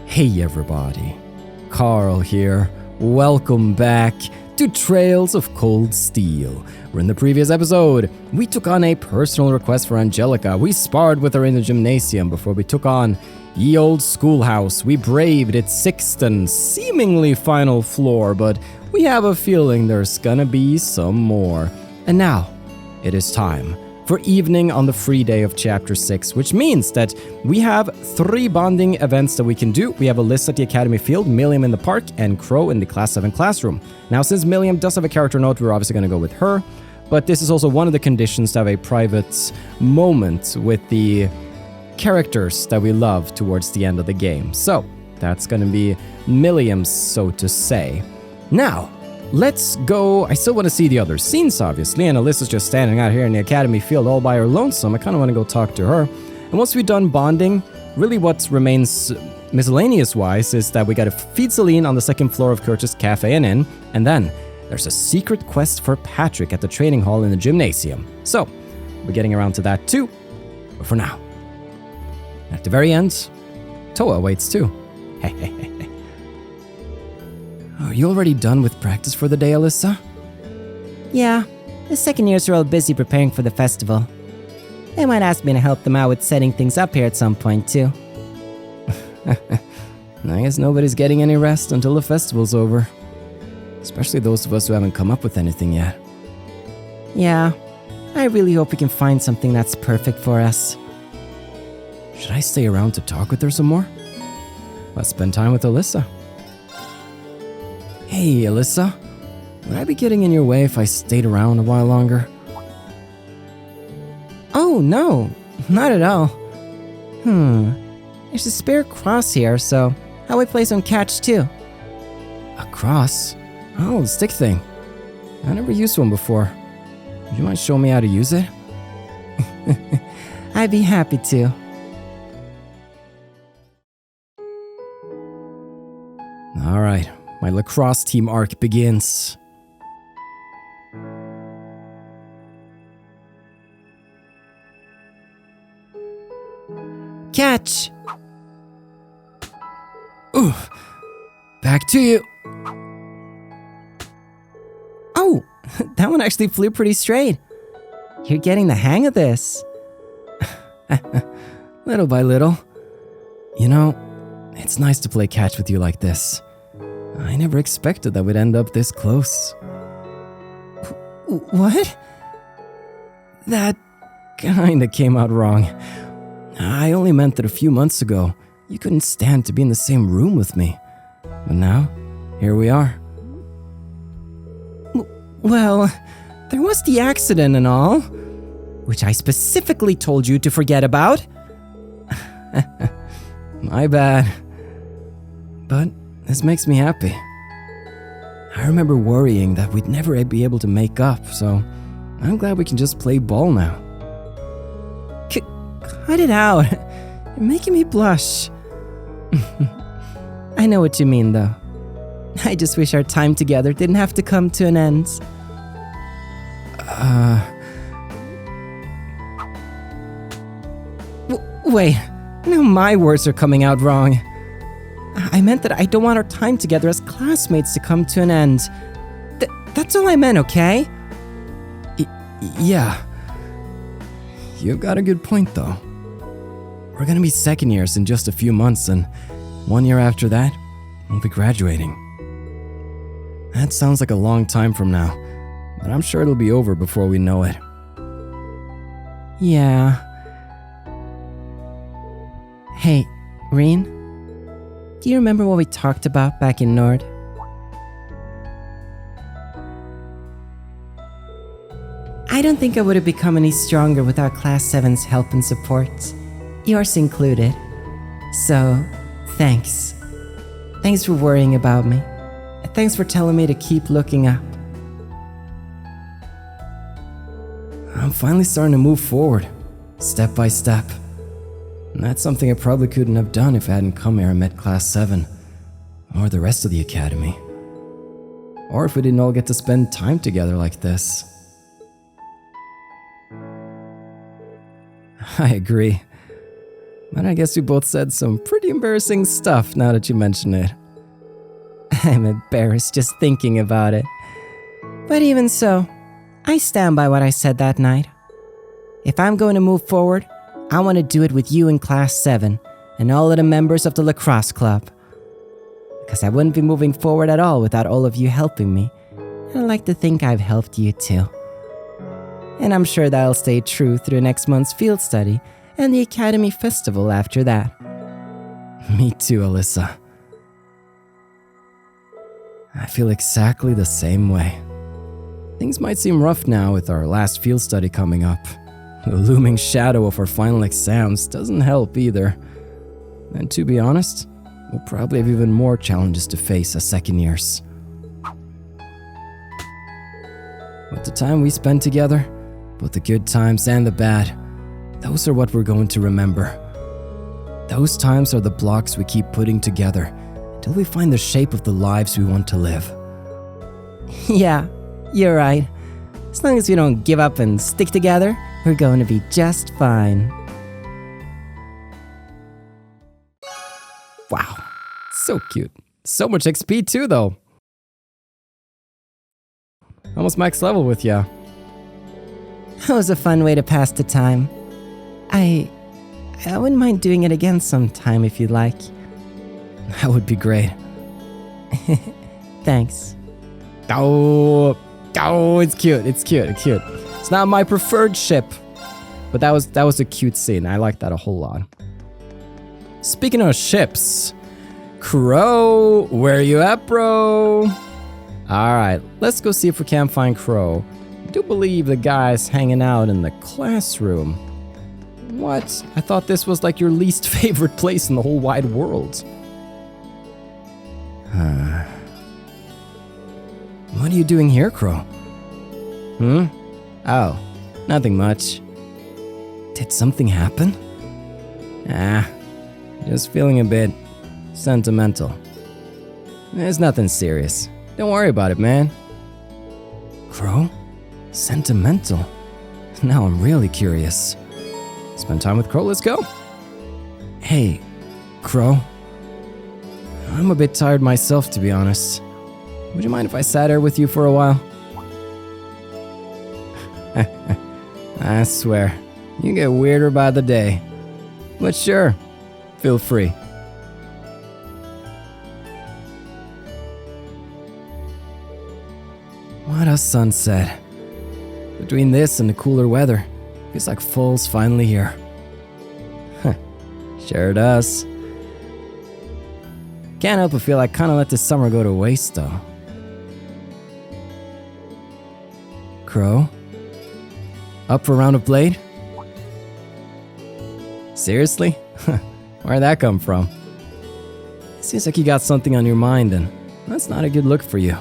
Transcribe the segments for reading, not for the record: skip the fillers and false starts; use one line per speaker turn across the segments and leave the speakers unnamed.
Hey everybody, Carl here. Welcome back to Trails of Cold Steel, where in the previous episode, we took on a personal request for Angelica. We sparred with her in the gymnasium before we took on ye old schoolhouse. We braved its sixth and seemingly final floor, but we have a feeling there's gonna be some more. And now, it is time for evening on the free day of Chapter 6, which means that we have 3 bonding events that we can do. We have Alisa at the Academy Field, Millium in the park, and Crow in the Class 7 classroom. Now, since Millium does have a character note, we're obviously going to go with her, but this is also one of the conditions to have a private moment with the characters that we love towards the end of the game. So, that's going to be Millium's, so to say. Now, let's go. I still want to see the other scenes, obviously, and Alisa's just standing out here in the Academy Field all by her lonesome. I kind of want to go talk to her. And once we've done bonding, really what remains miscellaneous-wise is that we got to feed Celine on the second floor of Kirch's Cafe and Inn, and then there's a secret quest for Patrick at the training hall in the gymnasium. So, we're getting around to that too, but for now. At the very end, Toa waits too. Are you already done with practice for the day, Alisa?
Yeah, the second years are all busy preparing for the festival. They might ask me to help them out with setting things up here at some point, too.
I guess nobody's getting any rest until the festival's over. Especially those of us who haven't come up with anything yet.
Yeah, I really hope we can find something that's perfect for us.
Should I stay around to talk with her some more? Let's spend time with Alisa. Hey, Alisa. Would I be getting in your way if I stayed around a while longer?
Oh, no, not at all. There's a spare cross here, so how about we play some catch too?
A cross? Oh, the stick thing. I never used one before. Would you mind showing me how to use it?
I'd be happy to.
All right. My lacrosse team arc begins.
Catch!
Ooh, back to you.
Oh, that one actually flew pretty straight. You're getting the hang of this.
Little by little. You know, it's nice to play catch with you like this. I never expected that we'd end up this close.
What?
That kinda came out wrong. I only meant that a few months ago, you couldn't stand to be in the same room with me. But now, here we are.
Well, there was the accident and all, which I specifically told you to forget about.
My bad. But this makes me happy. I remember worrying that we'd never be able to make up, so I'm glad we can just play ball now.
Cut it out. You're making me blush. I know what you mean, though. I just wish our time together didn't have to come to an end. Wait, now my words are coming out wrong. I meant that I don't want our time together as classmates to come to an end. That's all I meant, okay?
Yeah. You've got a good point, though. We're gonna be second years in just a few months, and 1 year after that, we'll be graduating. That sounds like a long time from now, but I'm sure it'll be over before we know it.
Yeah. Hey, Rean? Do you remember what we talked about back in Nord? I don't think I would have become any stronger without Class 7's help and support, yours included. So, thanks. Thanks for worrying about me. And thanks for telling me to keep looking up.
I'm finally starting to move forward, step by step. And that's something I probably couldn't have done if I hadn't come here and met Class 7, or the rest of the Academy. Or if we didn't all get to spend time together like this. I agree. But I guess we both said some pretty embarrassing stuff now that you mention it.
I'm embarrassed just thinking about it. But even so, I stand by what I said that night. If I'm going to move forward, I want to do it with you in Class 7 and all of the members of the lacrosse club. Because I wouldn't be moving forward at all without all of you helping me. And I like to think I've helped you too. And I'm sure that'll stay true through next month's field study and the Academy Festival after that.
Me too, Alisa. I feel exactly the same way. Things might seem rough now with our last field study coming up. The looming shadow of our final exams doesn't help either. And to be honest, we'll probably have even more challenges to face as second years. But the time we spent together, both the good times and the bad, those are what we're going to remember. Those times are the blocks we keep putting together until we find the shape of the lives we want to live.
Yeah, you're right. As long as we don't give up and stick together, we're going to be just fine.
Wow, so cute. So much XP too, though. Almost max level with ya.
That was a fun way to pass the time. I wouldn't mind doing it again sometime if you'd like.
That would be great.
Thanks.
Oh, it's cute. It's not my preferred ship, but that was a cute scene. I like that a whole lot. Speaking of ships, Crow, where you at, bro? All right, let's go see if we can find Crow. I do believe the guy's hanging out in the classroom. What? I thought this was like your least favorite place in the whole wide world. What are you doing here, Crow? Oh, nothing much. Did something happen? Just feeling a bit sentimental. There's nothing serious. Don't worry about it, man. Crow? Sentimental? Now I'm really curious. Spend time with Crow, let's go. Hey, Crow. I'm a bit tired myself, to be honest. Would you mind if I sat here with you for a while? I swear, you get weirder by the day. But sure, feel free. What a sunset. Between this and the cooler weather, feels like fall's finally here. Sure does. Can't help but feel I kinda let this summer go to waste though. Crow? Up for a round of Blade? Seriously? Where'd that come from? Seems like you got something on your mind and that's not a good look for you.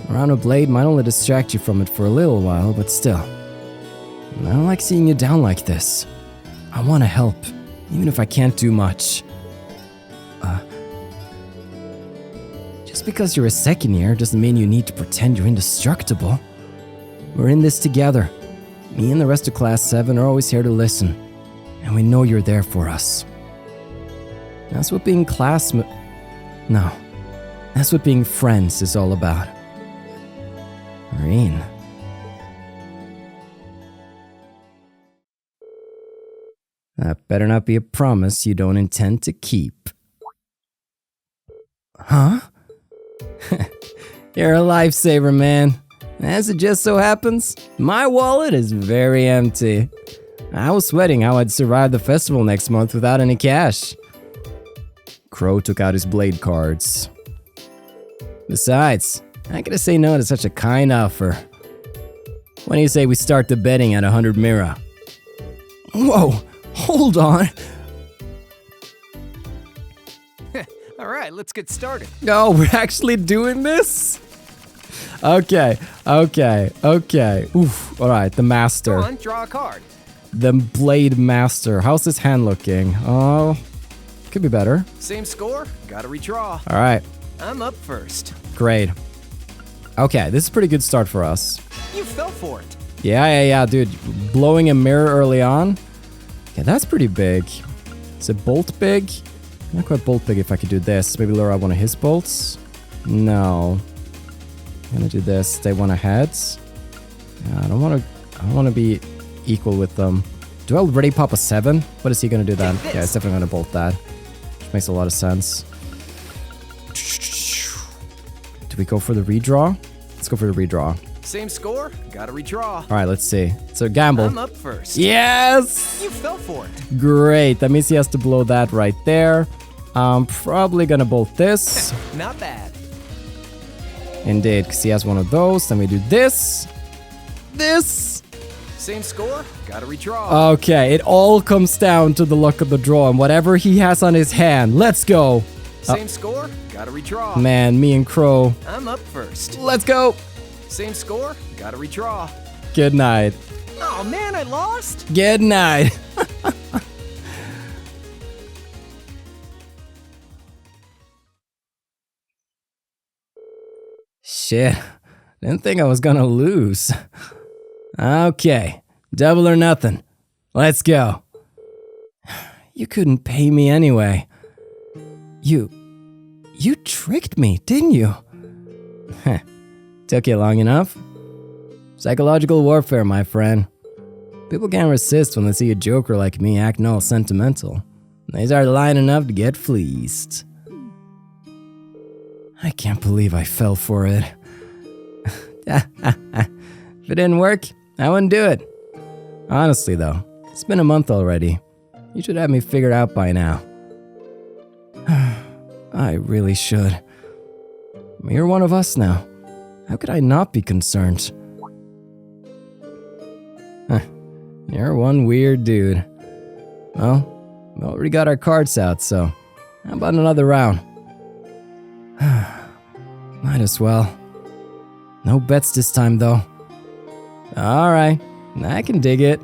A round of Blade might only distract you from it for a little while, but still. I don't like seeing you down like this. I want to help, even if I can't do much. Just because you're a second year doesn't mean you need to pretend you're indestructible. We're in this together. Me and the rest of Class 7 are always here to listen, and we know you're there for us. That's what being that's what being friends is all about. Rean. That better not be a promise you don't intend to keep. Huh? You're a lifesaver, man. As it just so happens, my wallet is very empty. I was sweating how I'd survive the festival next month without any cash. Crow took out his Blade cards. Besides, I gotta say no to such a kind offer. When do you say we start the betting at 100 mira? Whoa, hold on.
All right, let's get started.
Oh, we're actually doing this? Okay. Oof, all right, the master.
Go on, draw a card.
The Blade Master. How's this hand looking? Oh, could be better.
Same score, gotta redraw.
All right,
I'm up first.
great. Okay, this is a pretty good start for us.
You fell for it.
Yeah, dude. Blowing a mirror early on. Yeah, that's pretty big. Is it bolt big? Not quite bolt big if I could do this. Maybe lure out one of his bolts? No. I'm gonna do this. Stay one ahead. Yeah, I don't wanna be equal with them. Do I already pop a 7? What is he gonna do then? Yeah, it's definitely gonna bolt that. Which makes a lot of sense. Do we go for the redraw? Let's go for the redraw.
Same score, gotta redraw.
Alright, let's see. So gamble.
I'm up first.
Yes!
You fell for it.
Great. That means he has to blow that right there. I'm probably gonna bolt this.
Not bad.
Indeed, because he has one of those. Then we do this. This.
Same score, gotta redraw.
Okay, it all comes down to the luck of the draw and whatever he has on his hand. Let's go.
Same score, gotta redraw.
Man, me and Crow.
I'm up first.
Let's go.
Same score, gotta redraw.
Good night.
Oh man, I lost.
Good night. Shit. Didn't think I was gonna lose. Okay. Double or nothing. Let's go. You couldn't pay me anyway. You tricked me, didn't you? Heh. Took you long enough. Psychological warfare, my friend. People can't resist when they see a joker like me acting all sentimental. They start lying enough to get fleeced. I can't believe I fell for it. If it didn't work, I wouldn't do it. Honestly though, it's been a month already. You should have me figured out by now. I really should. You're one of us now. How could I not be concerned? You're one weird dude. Well, we already got our cards out, so how about another round? Might as well. No bets this time, though. Alright, I can dig it.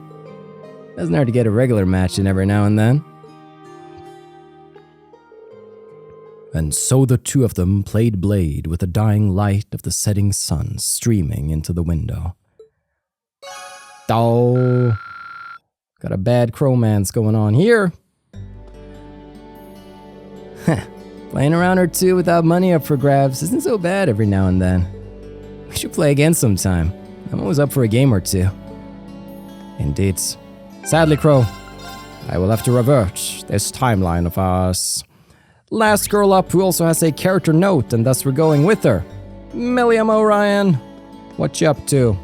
Doesn't hurt to get a regular match in every now and then. And so the two of them played Blade with the dying light of the setting sun streaming into the window. Oh, got a bad crowmance going on here. Playing around or two without money up for grabs isn't so bad every now and then. We should play again sometime. I'm always up for a game or two. Indeed. Sadly, Crow, I will have to revert this timeline of ours. Last girl up who also has a character note, and thus we're going with her. Millium Orion, what you up to?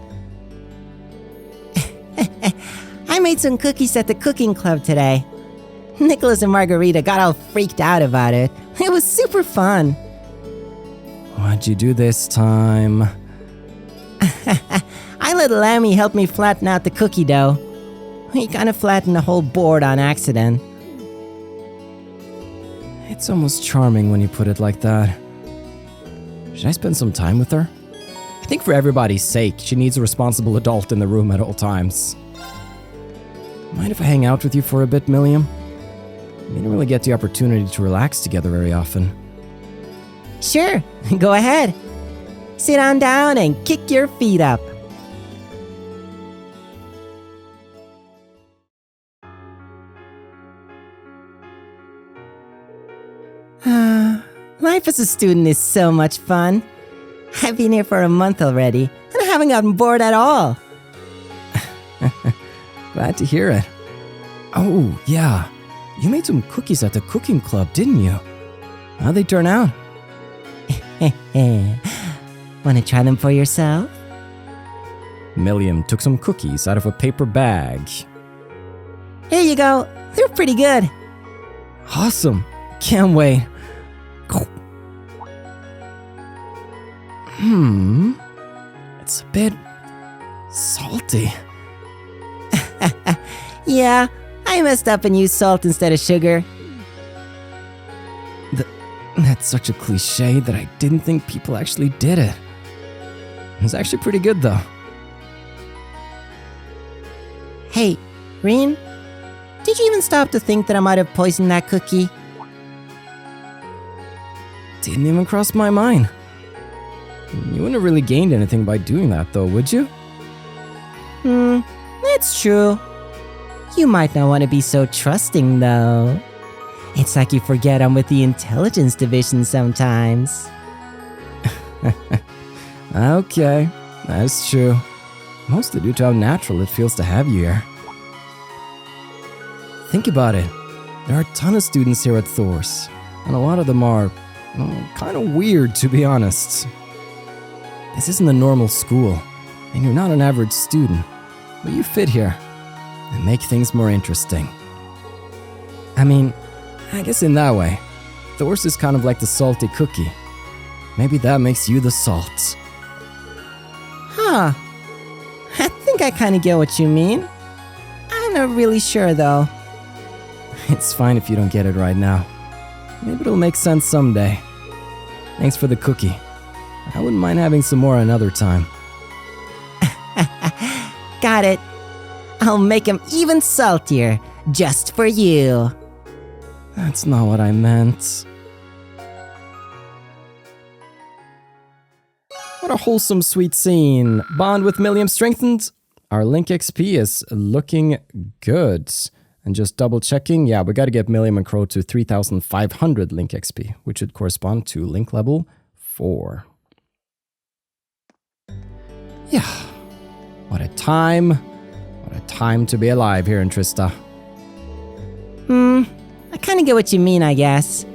I made some cookies at the cooking club today. Nicholas and Margarita got all freaked out about it. It was super fun.
What'd you do this time?
I let Lammy help me flatten out the cookie dough. He kind of flattened the whole board on accident.
It's almost charming when you put it like that. Should I spend some time with her? I think for everybody's sake, she needs a responsible adult in the room at all times. Mind if I hang out with you for a bit, Millium? We didn't really get the opportunity to relax together very often.
Sure, go ahead. Sit on down and kick your feet up. Life as a student is so much fun. I've been here for a month already, and I haven't gotten bored at all.
Glad to hear it. Oh, yeah. You made some cookies at the cooking club, didn't you? How'd they turn out?
Want to try them for yourself?
Millium took some cookies out of a paper bag.
Here you go. They're pretty good.
Awesome. Can't wait. It's a bit salty.
Yeah, I messed up and used salt instead of sugar.
That's such a cliche that I didn't think people actually did it. It's actually pretty good though.
Hey, Rean, did you even stop to think that I might have poisoned that cookie?
Didn't even cross my mind. You wouldn't have really gained anything by doing that though, would you?
That's true. You might not want to be so trusting though. It's like you forget I'm with the intelligence division sometimes.
Okay, that's true. Mostly due to how natural it feels to have you here. Think about it. There are a ton of students here at Thor's, and a lot of them are kind of weird, to be honest. This isn't a normal school, and you're not an average student, but you fit here and make things more interesting. I mean, I guess in that way, Thor's is kind of like the salty cookie. Maybe that makes you the salt.
Huh. I think I kind of get what you mean. I'm not really sure though.
It's fine if you don't get it right now. Maybe it'll make sense someday. Thanks for the cookie. I wouldn't mind having some more another time.
Got it. I'll make him even saltier, just for you.
That's not what I meant. What a wholesome, sweet scene. Bond with Millium strengthened. Our Link XP is looking good. And just double checking, yeah, we gotta get Millium and Crow to 3,500 Link XP, which would correspond to Link level 4. Yeah, what a time to be alive here in Trista.
I kind of get what you mean, I guess.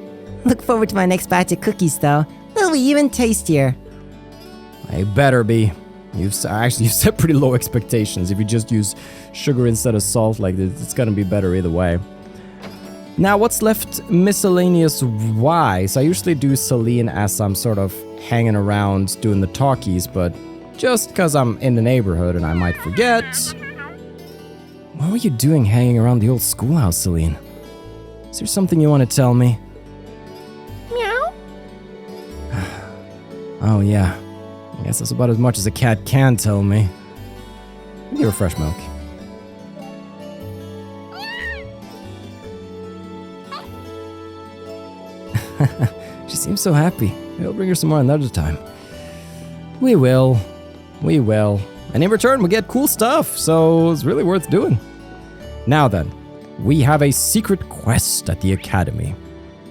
Look forward to my next batch of cookies though. They'll be even tastier.
They better be. You've set pretty low expectations. If you just use sugar instead of salt, like it's gonna be better either way. Now, what's left miscellaneous wise? I usually do Celine as I'm sort of hanging around doing the talkies, but just because I'm in the neighborhood and I might forget. What were you doing hanging around the old schoolhouse, Celine? Is there something you want to tell me?
Meow.
Oh yeah. I guess that's about as much as a cat can tell me. Give her fresh milk. She seems so happy. We'll bring her some more another time. We will. And in return, we get cool stuff, so it's really worth doing. Now then, we have a secret quest at the academy.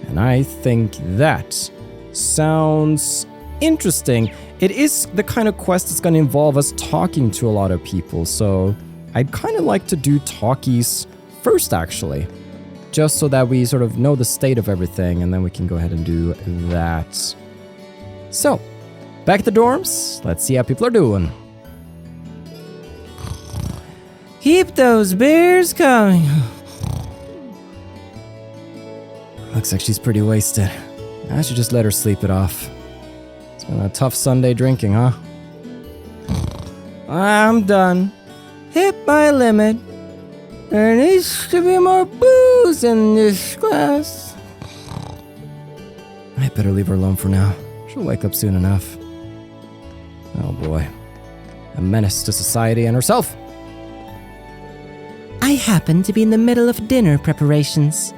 And I think that sounds interesting. It is the kind of quest that's going to involve us talking to a lot of people, so I'd kind of like to do talkies first, actually. Just so that we sort of know the state of everything, and then we can go ahead and do that. So, back at the dorms, let's see how people are doing.
Keep those beers coming.
Looks like she's pretty wasted. I should just let her sleep it off. It's been a tough Sunday drinking, huh?
I'm done. Hit my limit. There needs to be more booze in this glass.
I better leave her alone for now. She'll wake up soon enough. Oh boy. A menace to society and herself.
I happen to be in the middle of dinner preparations.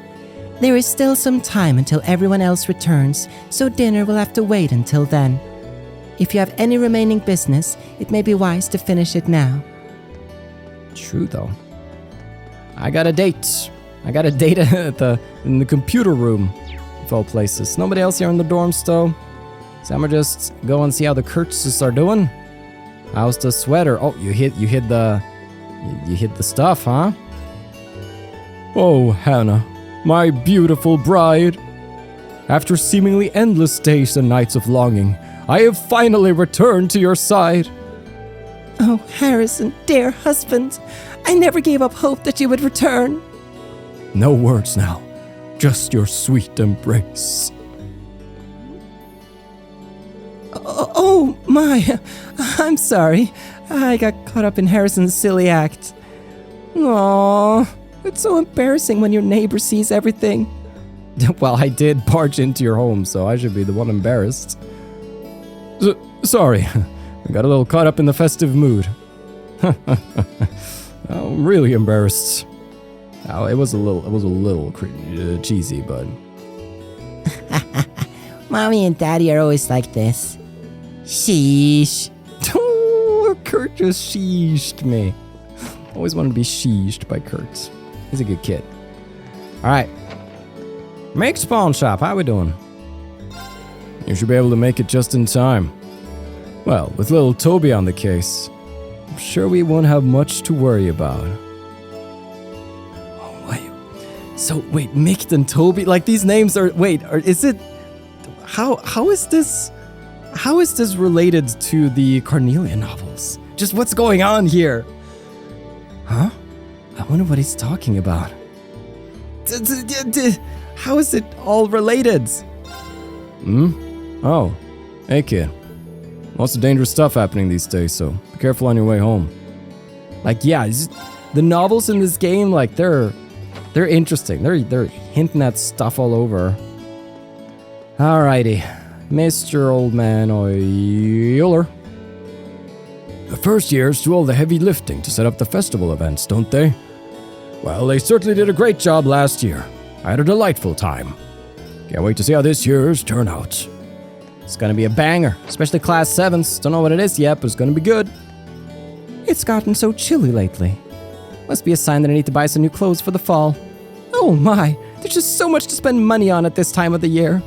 There is still some time until everyone else returns, so dinner will have to wait until then. If you have any remaining business, it may be wise to finish it now.
True though. I got a date. in the computer room of all places. Nobody else here in the dorms though. So I'm gonna just go and see how the Kurtzes are doing. How's the sweater? Oh, you hit the stuff, huh? Oh, Hannah, my beautiful bride. After seemingly endless days and nights of longing, I have finally returned to your side.
Oh, Harrison, dear husband, I never gave up hope that you would return.
No words now, just your sweet embrace.
Oh my, I'm sorry. I got caught up in Harrison's silly act. Aww, it's so embarrassing when your neighbor sees everything.
Well, I did barge into your home, so I should be the one embarrassed. Sorry, I got a little caught up in the festive mood. I'm really embarrassed. Oh, it was a little cheesy, but...
Mommy and Daddy are always like this. Sheesh.
Kurt just sheeshed me. Always wanted to be sheeshed by Kurt. He's a good kid. Alright. Mix pawn shop, how we doing? You should be able to make it just in time. Well, with little Toby on the case, I'm sure we won't have much to worry about. Oh, wait. So, wait, Mick and Toby, like these names are, is it, how is this related to the Cornelia novels? Just what's going on here? Huh? I wonder what he's talking about. How is it all related? Oh, hey kid. Lots of dangerous stuff happening these days, so be careful on your way home. Like, yeah, the novels in this game, like, they're interesting. They're hinting at stuff all over. Alrighty, Mr. Old Man Euler. The first years do all the heavy lifting to set up the festival events, don't they? Well, they certainly did a great job last year. I had a delightful time. Can't wait to see how this year's turn out. It's gonna be a banger, especially Class 7s. Don't know what it is yet, but it's gonna be good.
It's gotten so chilly lately. Must be a sign that I need to buy some new clothes for the fall. Oh my, there's just so much to spend money on at this time of the year.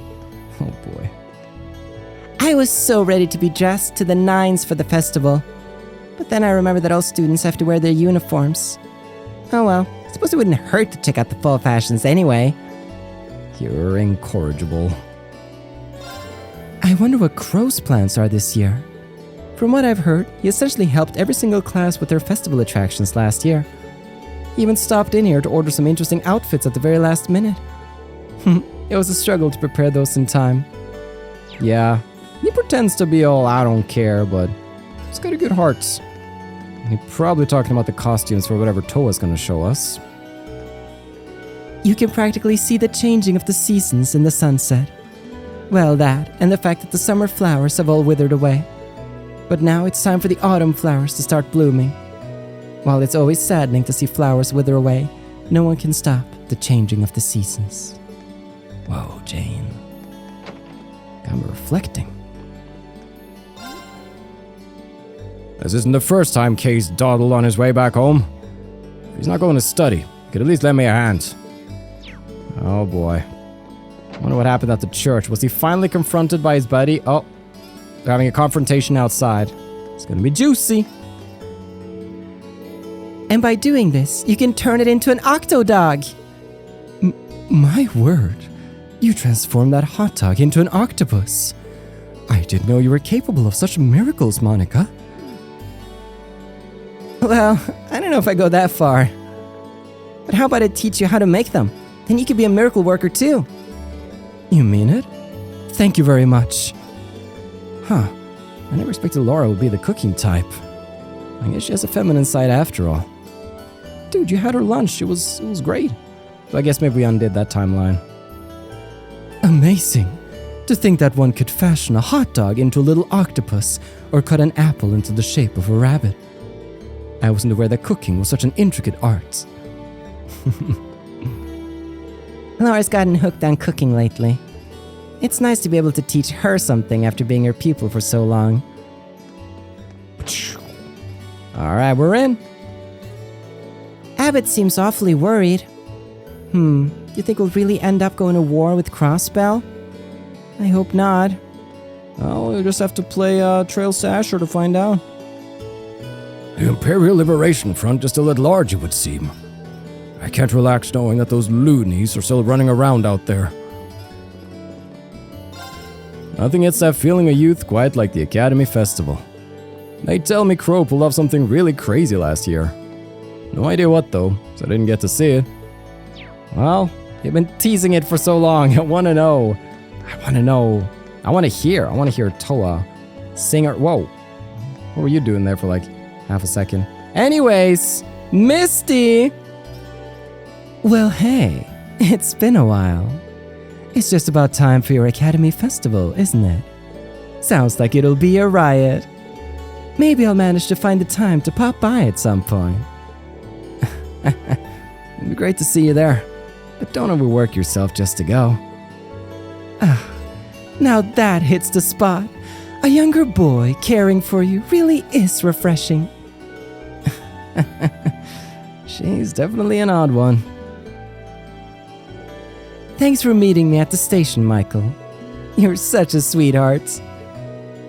Oh boy.
I was so ready to be dressed to the nines for the festival. But then I remembered that all students have to wear their uniforms. Oh well, I suppose it wouldn't hurt to check out the fall fashions anyway.
You're incorrigible.
I wonder what Crow's plans are this year. From what I've heard, he essentially helped every single class with their festival attractions last year. He even stopped in here to order some interesting outfits at the very last minute. It was a struggle to prepare those in time.
Yeah, he pretends to be all I don't care, but he's got a good heart. He's probably talking about the costumes for whatever Toa's gonna show us.
You can practically see the changing of the seasons in the sunset. Well, that, and the fact that the summer flowers have all withered away. But now it's time for the autumn flowers to start blooming. While it's always saddening to see flowers wither away, no one can stop the changing of the seasons.
Whoa, Jane. Got me reflecting. This isn't the first time Kay's dawdled on his way back home. If he's not going to study, he could at least lend me a hand. Oh boy. I wonder what happened at the church. Was he finally confronted by his buddy? Oh, they're having a confrontation outside. It's gonna be juicy.
And by doing this, you can turn it into an octodog.
My word. You transformed that hot dog into an octopus. I didn't know you were capable of such miracles, Monica.
Well, I don't know if I go that far. But how about I teach you how to make them? Then you could be a miracle worker too.
You mean it? Thank you very much. Huh. I never expected Laura would be the cooking type. I guess she has a feminine side after all. Dude, you had her lunch. It was great. So I guess maybe we undid that timeline. Amazing. To think that one could fashion a hot dog into a little octopus or cut an apple into the shape of a rabbit. I wasn't aware that cooking was such an intricate art.
Laura's gotten hooked on cooking lately. It's nice to be able to teach her something after being her pupil for so long.
Alright, we're in.
Abbott seems awfully worried. You think we'll really end up going to war with Crossbell? I hope not.
Oh, we'll just have to play Trails to Asher to find out. The Imperial Liberation Front is still at large, it would seem. I can't relax knowing that those loonies are still running around out there. Nothing hits that feeling of youth quite like the Academy Festival. They tell me Crow pulled off something really crazy last year. No idea what though, so I didn't get to see it. Well, you've been teasing it for so long, I wanna know. I wanna hear Toa sing her. Whoa. What were you doing there for like half a second? Anyways, Misty!
Well, hey, it's been a while. It's just about time for your Academy Festival, isn't it? Sounds like it'll be a riot. Maybe I'll manage to find the time to pop by at some point.
It'd be great to see you there, but don't overwork yourself just to go.
Now that hits the spot. A younger boy caring for you really is refreshing.
She's definitely an odd one.
Thanks for meeting me at the station, Michael. You're such a sweetheart.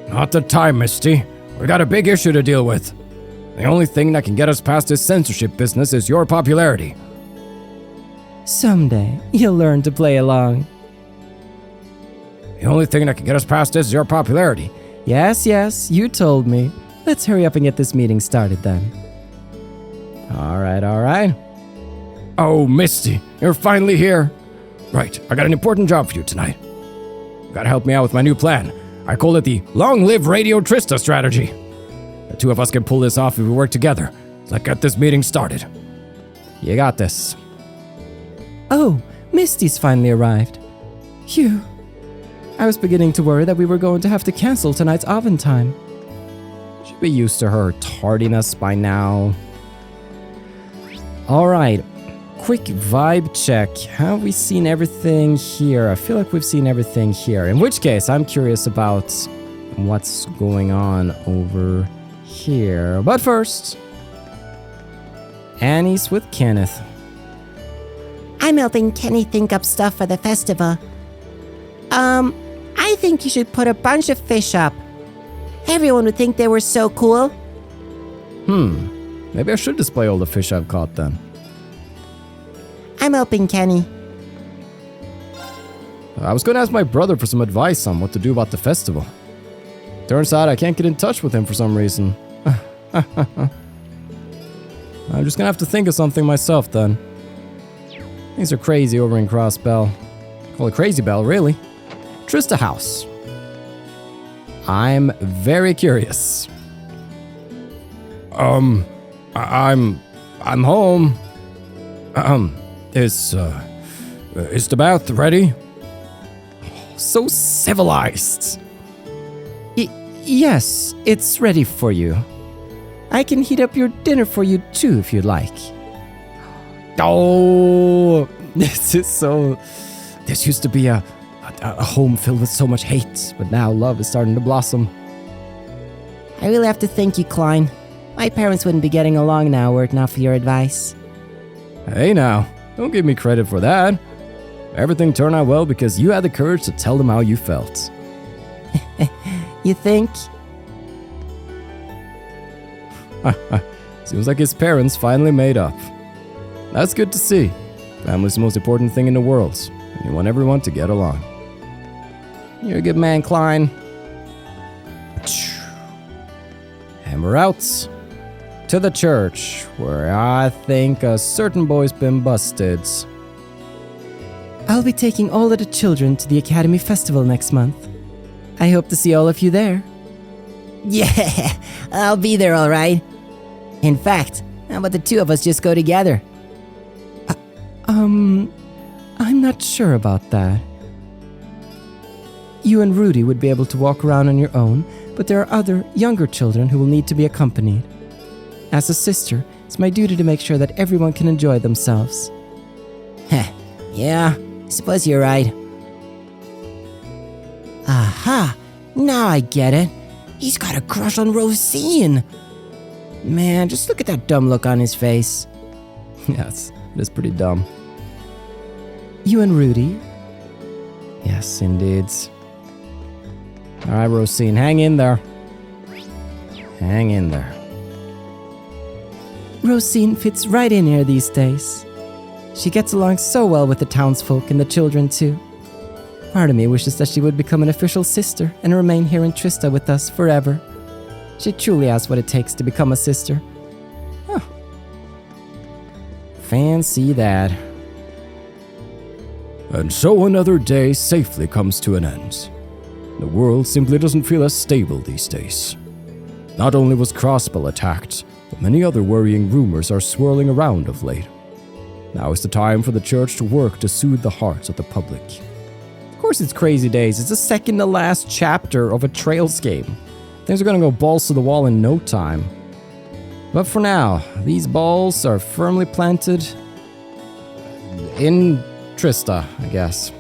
Not the time, Misty. We got a big issue to deal with. The only thing that can get us past this censorship business is your popularity.
Someday, you'll learn to play along.
The only thing that can get us past this is your popularity.
Yes, you told me. Let's hurry up and get this meeting started then.
All right. Oh, Misty, you're finally here. Right, I got an important job for you tonight. You gotta help me out with my new plan. I call it the Long Live Radio Trista strategy. The two of us can pull this off if we work together. Let's get this meeting started. You got this.
Oh, Misty's finally arrived. Phew. I was beginning to worry that we were going to have to cancel tonight's oven time.
Should be used to her tardiness by now. Alright, quick vibe check. Have we seen everything here? I feel like we've seen everything here. In which case, I'm curious about what's going on over here. But first, Annie's with Kenneth.
I'm helping Kenny think up stuff for the festival. I think you should put a bunch of fish up. Everyone would think they were so cool.
Maybe I should display all the fish I've caught then.
I'm helping Kenny.
I was going to ask my brother for some advice on what to do about the festival. Turns out I can't get in touch with him for some reason. I'm just going to have to think of something myself then. Things are crazy over in Crossbell. Call it Crazy Bell, really. Trista House. I'm very curious. I'm home. Is the bath ready? So civilized.
Yes, it's ready for you. I can heat up your dinner for you too if you'd like.
Oh, this used to be a home filled with so much hate, but now love is starting to blossom.
I really have to thank you, Klein. My parents wouldn't be getting along now were it not for your advice.
Hey now, don't give me credit for that. Everything turned out well because you had the courage to tell them how you felt.
You think?
Seems like his parents finally made up. That's good to see. Family's the most important thing in the world, and you want everyone to get along. You're a good man, Klein. And we're out to the church, where I think a certain boy's been busted.
I'll be taking all of the children to the Academy Festival next month. I hope to see all of you there.
Yeah, I'll be there all right. In fact, how about the two of us just go together?
I'm not sure about that. You and Rudy would be able to walk around on your own, but there are other, younger children who will need to be accompanied. As a sister, it's my duty to make sure that everyone can enjoy themselves.
Heh, yeah, I suppose you're right. Aha, now I get it. He's got a crush on Rosine. Man, just look at that dumb look on his face.
Yes, it is pretty dumb.
You and Rudy?
Yes, indeed. Alright, Rosine, hang in there. Hang in there.
Rosine fits right in here these days. She gets along so well with the townsfolk and the children too. Part of me wishes that she would become an official sister and remain here in Trista with us forever. She truly has what it takes to become a sister.
Huh. Fancy that. And so another day safely comes to an end. The world simply doesn't feel as stable these days. Not only was Crossbell attacked, but many other worrying rumors are swirling around of late. Now is the time for the church to work to soothe the hearts of the public. Of course it's crazy days. It's the second to last chapter of a Trails game. Things are gonna go balls to the wall in no time. But for now, these balls are firmly planted in Trista, I guess.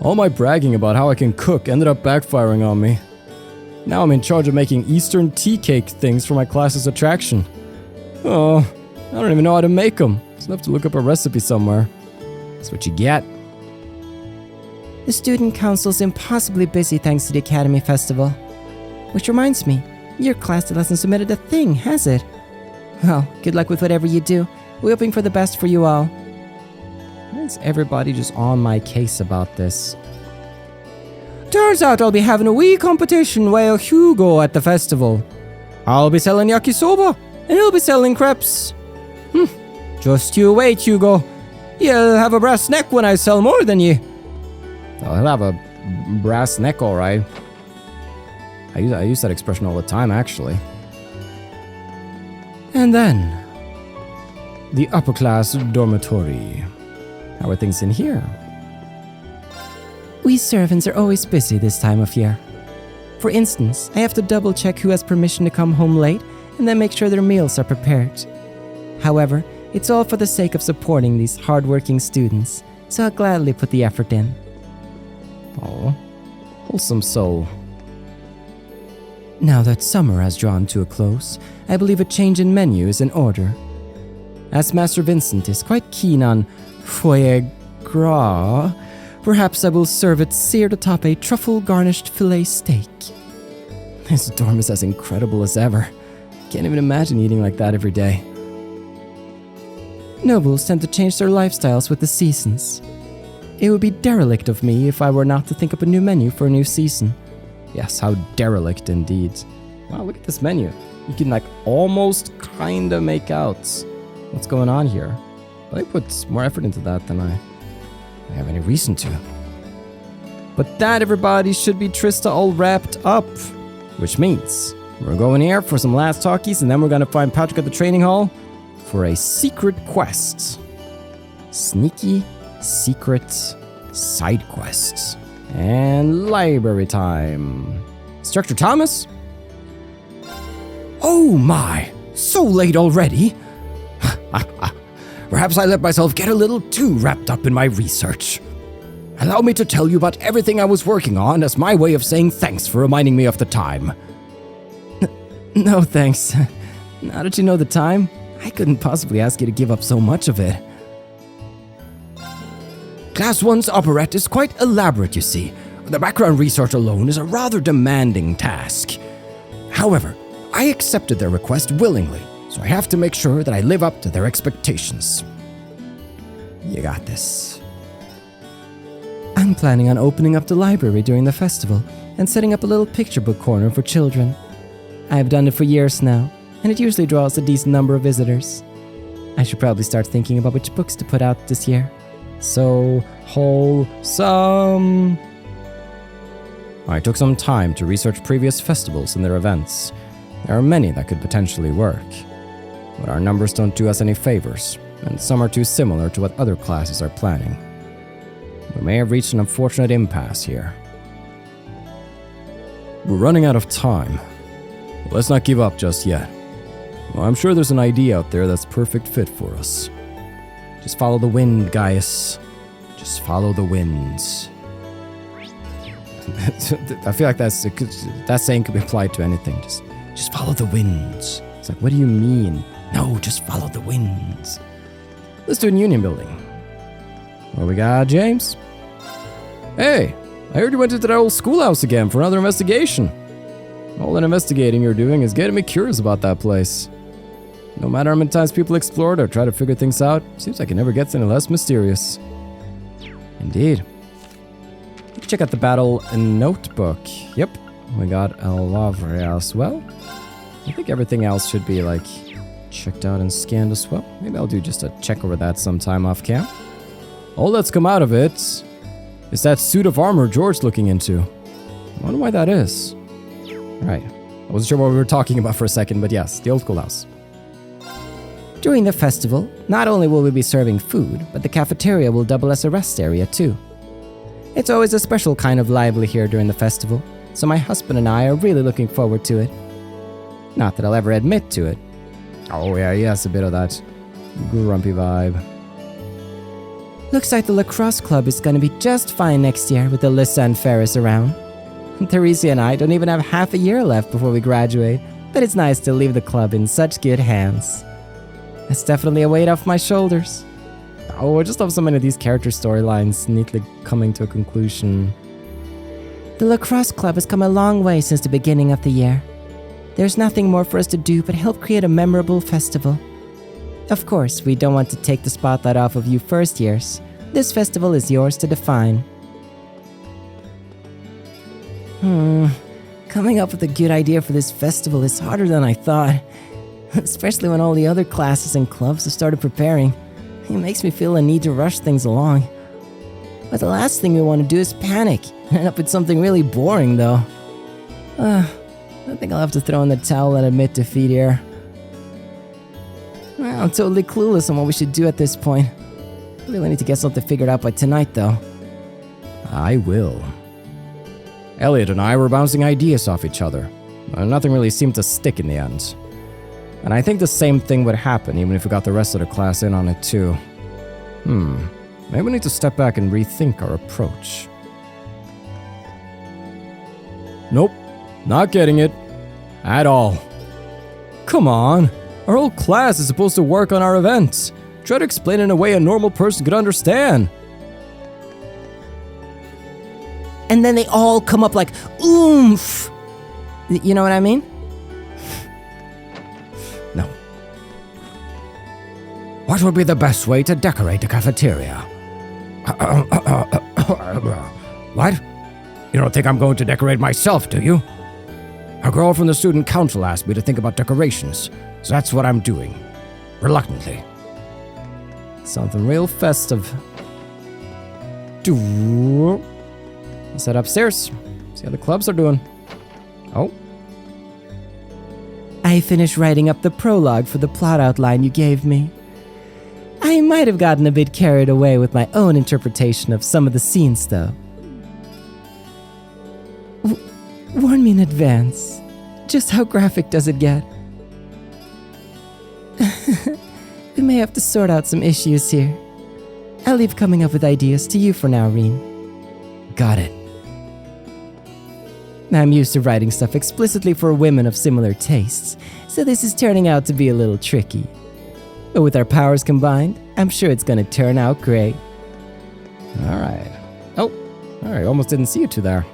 All my bragging about how I can cook ended up backfiring on me. Now I'm in charge of making Eastern tea cake things for my class's attraction. Oh, I don't even know how to make them. Just have to look up a recipe somewhere. That's what you get.
The student council's impossibly busy thanks to the Academy Festival. Which reminds me, your class still hasn't submitted a thing, has it? Well, good luck with whatever you do. We're hoping for the best for you all.
Why is everybody just on my case about this?
Turns out I'll be having a wee competition with Hugo at the festival. I'll be selling yakisoba, and he'll be selling crepes. Just you wait, Hugo. You'll have a brass neck when I sell more than you.
Oh, he'll have a brass neck, all right. I use that expression all the time, actually. And then, the upper class dormitory. How are things in here?
We servants are always busy this time of year. For instance, I have to double check who has permission to come home late and then make sure their meals are prepared. However, it's all for the sake of supporting these hardworking students, so I'll gladly put the effort in.
Oh, wholesome soul.
Now that summer has drawn to a close, I believe a change in menu is in order. As Master Vincent is quite keen on foie gras, perhaps I will serve it seared atop a truffle-garnished filet steak.
This dorm is as incredible as ever. Can't even imagine eating like that every day.
Nobles tend to change their lifestyles with the seasons. It would be derelict of me if I were not to think up a new menu for a new season.
Yes, how derelict indeed. Wow, look at this menu. You can like almost kinda make out what's going on here. But I put more effort into that than I have any reason to. But that, everybody, should be Trista all wrapped up. Which means we're going here for some last talkies, and then we're gonna find Patrick at the training hall for a secret quest. Sneaky, secret side quests. And library time. Instructor Thomas?
Oh my, so late already? Perhaps I let myself get a little too wrapped up in my research. Allow me to tell you about everything I was working on as my way of saying thanks for reminding me of the time.
No thanks. Now that you know the time, I couldn't possibly ask you to give up so much of it.
Class 1's operette is quite elaborate, you see. The background research alone is a rather demanding task. However, I accepted their request willingly, so I have to make sure that I live up to their expectations. You got this.
I'm planning on opening up the library during the festival and setting up a little picture book corner for children. I've done it for years now, and it usually draws a decent number of visitors. I should probably start thinking about which books to put out this year.
So wholesome. I took some time to research previous festivals and their events. There are many that could potentially work, but our numbers don't do us any favors, and some are too similar to what other classes are planning. We may have reached an unfortunate impasse here. We're running out of time. Let's not give up just yet. Well, I'm sure there's an idea out there that's perfect fit for us. Just follow the wind, guys. Just follow the winds. I feel like that saying could be applied to anything. Just follow the winds. It's like, what do you mean? No, just follow the winds. Let's do it in Union Building. What we got, James? Hey, I heard you went into that old schoolhouse again for another investigation. All that investigating you're doing is getting me curious about that place. No matter how many times people explore it or try to figure things out, seems like it never gets any less mysterious. Indeed. Check out the battle notebook. Yep, we got a Lavre as well. I think everything else should be like checked out and scanned as well. Maybe I'll do just a check over that sometime off cam. All that's come out of it is that suit of armor George's looking into. I wonder why that is. Right. I wasn't sure what we were talking about for a second, but yes, the old schoolhouse.
During the festival, not only will we be serving food, but the cafeteria will double as a rest area too. It's always a special kind of lively here during the festival, so my husband and I are really looking forward to it. Not that I'll ever admit to it.
Oh yeah, he has a bit of that grumpy vibe.
Looks like the lacrosse club is gonna be just fine next year with Alisa and Ferris around. Teresa and I don't even have half a year left before we graduate, but it's nice to leave the club in such good hands. That's definitely a weight off my shoulders.
Oh, I just love so many of these character storylines neatly coming to a conclusion.
The lacrosse club has come a long way since the beginning of the year. There's nothing more for us to do but help create a memorable festival. Of course, we don't want to take the spotlight off of you first years. This festival is yours to define. Coming up with a good idea for this festival is harder than I thought. Especially when all the other classes and clubs have started preparing. It makes me feel a need to rush things along. But the last thing we want to do is panic and end up with something really boring, though. I think I'll have to throw in the towel and admit defeat here. Well, I'm totally clueless on what we should do at this point. I really need to get something figured out by tonight, though.
I will. Elliot and I were bouncing ideas off each other. Nothing really seemed to stick in the end. And I think the same thing would happen even if we got the rest of the class in on it too. Maybe we need to step back and rethink our approach. Nope, not getting it. At all. Come on, our whole class is supposed to work on our event. Try to explain it in a way a normal person could understand.
And then they all come up like, oomph! You know what I mean?
No. What would be the best way to decorate the cafeteria? What? You don't think I'm going to decorate myself, do you? A girl from the student council asked me to think about decorations, so that's what I'm doing. Reluctantly.
Something real festive. Let's head upstairs. See how the clubs are doing. Oh.
I finished writing up the prologue for the plot outline you gave me. I might have gotten a bit carried away with my own interpretation of some of the scenes, though. Warn me in advance. Just how graphic does it get? We may have to sort out some issues here. I'll leave coming up with ideas to you for now, Rean.
Got it.
I'm used to writing stuff explicitly for women of similar tastes, so this is turning out to be a little tricky. But with our powers combined, I'm sure it's gonna turn out great.
Alright. Oh, alright, almost didn't see you two there.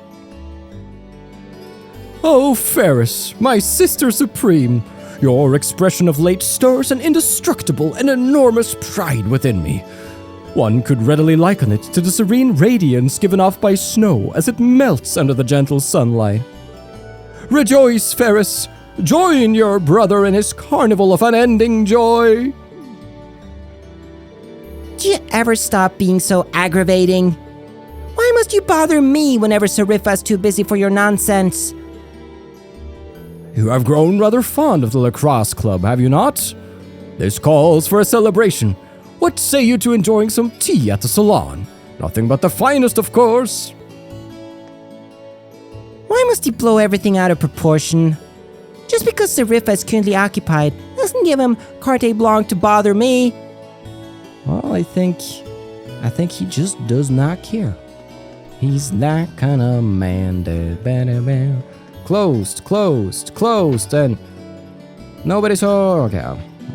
Oh, Ferris, my sister supreme. Your expression of late stirs an indestructible and enormous pride within me. One could readily liken it to the serene radiance given off by snow as it melts under the gentle sunlight. Rejoice, Ferris! Join your brother in his carnival of unending joy!
Do you ever stop being so aggravating? Why must you bother me whenever Serifa's too busy for your nonsense?
You have grown rather fond of the lacrosse club, have you not? This calls for a celebration. What say you to enjoying some tea at the salon? Nothing but the finest, of course.
Why must he blow everything out of proportion? Just because Serifa is currently occupied doesn't give him carte blanche to bother me.
Well, I think he just does not care. He's that kind of man. Closed, and nobody's home. Okay,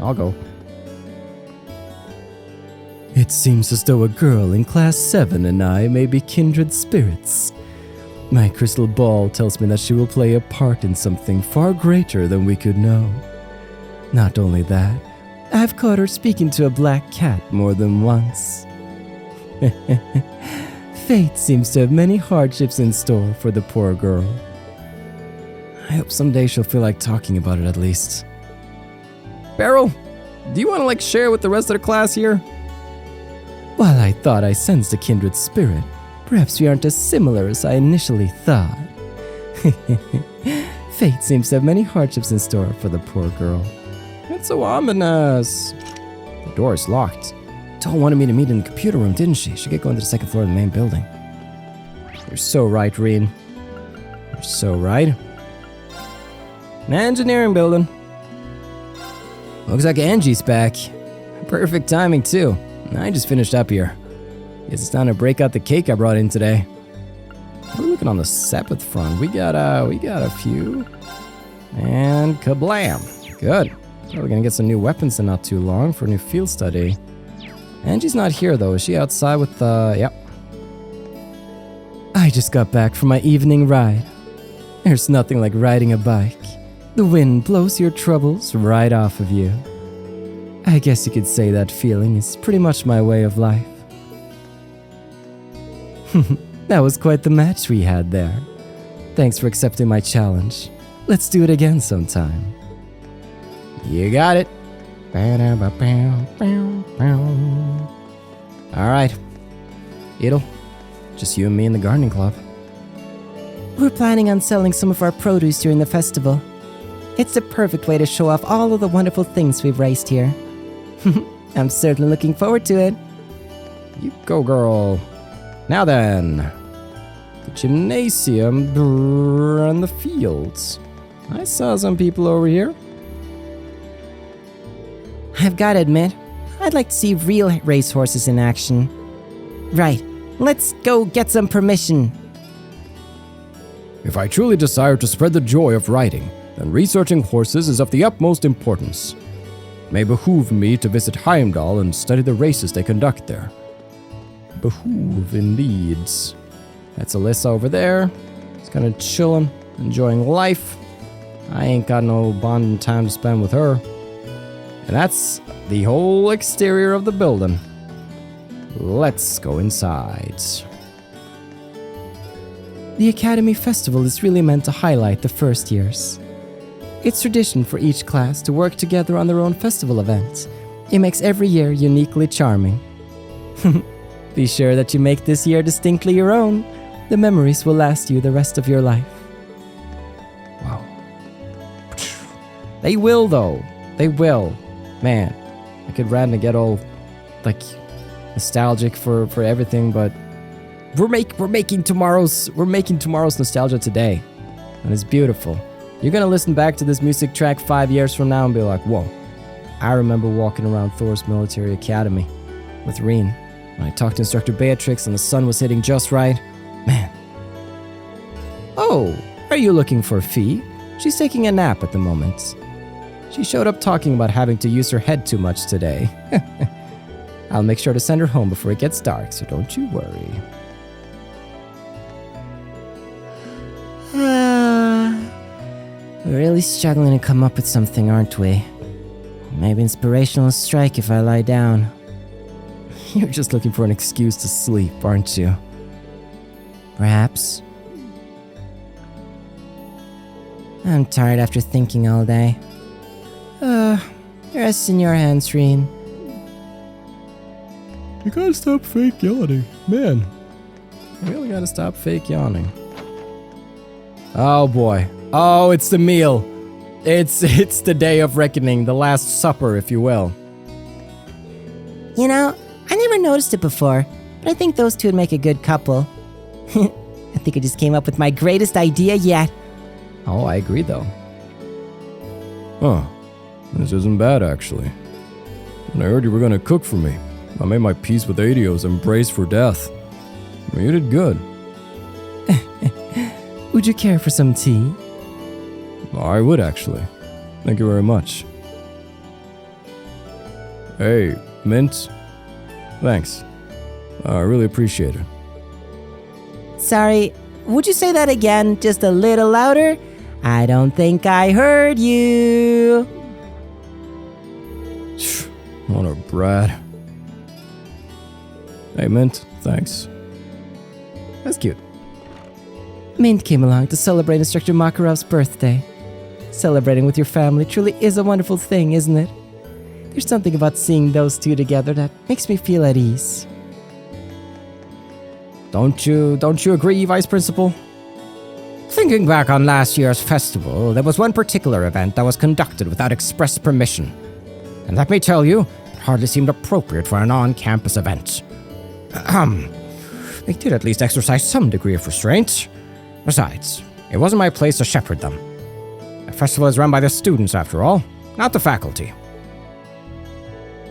I'll go. It seems as though a girl in class 7 and I may be kindred spirits. My crystal ball tells me that she will play a part in something far greater than we could know. Not only that, I've caught her speaking to a black cat more than once. Fate seems to have many hardships in store for the poor girl. I hope someday she'll feel like talking about it at least. Beryl, do you want to share with the rest of the class here? While I thought I sensed a kindred spirit, perhaps we aren't as similar as I initially thought. Fate seems to have many hardships in store for the poor girl. It's so ominous. The door is locked. Doll wanted me to meet in the computer room, didn't she? Should get going to the second floor of the main building. You're so right, Rean. You're so right. An engineering building. Looks like Angie's back. Perfect timing, too. I just finished up here. Guess it's time to break out the cake I brought in today. We're looking on the Sepith front. We got a few. And kablam. Good. Probably gonna get some new weapons in not too long for a new field study. Angie's not here though. Is she outside with the... Yep. I just got back from my evening ride. There's nothing like riding a bike. The wind blows your troubles right off of you. I guess you could say that feeling is pretty much my way of life. That was quite the match we had there. Thanks for accepting my challenge. Let's do it again sometime. You got it. Alright. Idle. Just you and me in the gardening club.
We're planning on selling some of our produce during the festival. It's the perfect way to show off all of the wonderful things we've raised here. I'm certainly looking forward to it.
You go, girl. Now then. The gymnasium and the fields. I saw some people over here.
I've got to admit, I'd like to see real racehorses in action. Right, let's go get some permission.
If I truly desire to spread the joy of riding, then researching horses is of the utmost importance. It may behoove me to visit Heimdall and study the races they conduct there. Behoove indeed. That's Alisa over there. She's kind of chilling, enjoying life. I ain't got no bonding time to spend with her. And that's the whole exterior of the building. Let's go inside.
The Academy Festival is really meant to highlight the first years. It's tradition for each class to work together on their own festival event. It makes every year uniquely charming. Be sure that you make this year distinctly your own. The memories will last you the rest of your life.
Wow. They will, though. They will. Man, I could rant and get all, like, nostalgic for everything, but we're making tomorrow's nostalgia today, and it's beautiful. You're gonna listen back to this music track 5 years from now and be like, whoa, I remember walking around Thor's military academy with Rean when I talked to Instructor Beatrix and the sun was hitting just right. Man. Oh, are you looking for Fee? She's taking a nap at the moment. She showed up talking about having to use her head too much today. I'll make sure to send her home before it gets dark, so don't you worry.
We're really struggling to come up with something, aren't we? Maybe inspiration will strike if I lie down.
You're just looking for an excuse to sleep, aren't you?
Perhaps. I'm tired after thinking all day. Rest in your hands, Rean.
You gotta stop fake yawning. Man, you really gotta stop fake yawning. Oh boy. Oh, it's the meal. It's the day of reckoning, the last supper, if you will.
You know, I never noticed it before, but I think those two would make a good couple. I think I just came up with my greatest idea yet.
Oh, I agree though. Huh. This isn't bad, actually. When I heard you were gonna cook for me, I made my peace with Adio's and braced for death. I mean, you did good.
Would you care for some tea?
I would, actually. Thank you very much. Hey, Mint. Thanks. I really appreciate it.
Sorry, would you say that again, just a little louder? I don't think I heard you.
What a brat. Hey, Mint, thanks. That's cute.
Mint came along to celebrate Instructor Makarov's birthday. Celebrating with your family truly is a wonderful thing, isn't it? There's something about seeing those two together that makes me feel at ease.
Don't you agree, Vice Principal?
Thinking back on last year's festival, there was one particular event that was conducted without express permission. And let me tell you, it hardly seemed appropriate for an on-campus event. They did at least exercise some degree of restraint. Besides, it wasn't my place to shepherd them. The festival is run by the students, after all, not the faculty.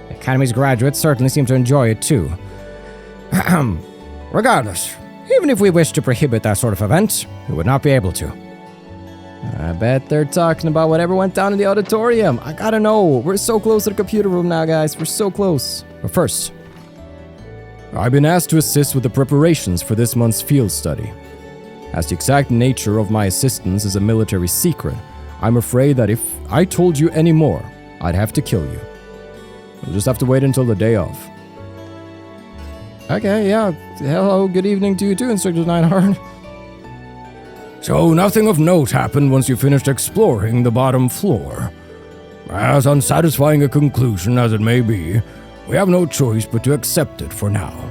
The Academy's graduates certainly seem to enjoy it too. Regardless, even if we wished to prohibit that sort of event, we would not be able to.
I bet they're talking about whatever went down in the auditorium. I gotta know. We're so close to the computer room now, guys. We're so close.
But first,
I've been asked to assist with the preparations for this month's field study. As the exact nature of my assistance is a military secret, I'm afraid that if I told you any more, I'd have to kill you. You'll just have to wait until the day of. Okay, yeah. Hello, good evening to you too, Instructor Nineheart.
So nothing of note happened once you finished exploring the bottom floor. As unsatisfying a conclusion as it may be, we have no choice but to accept it for now.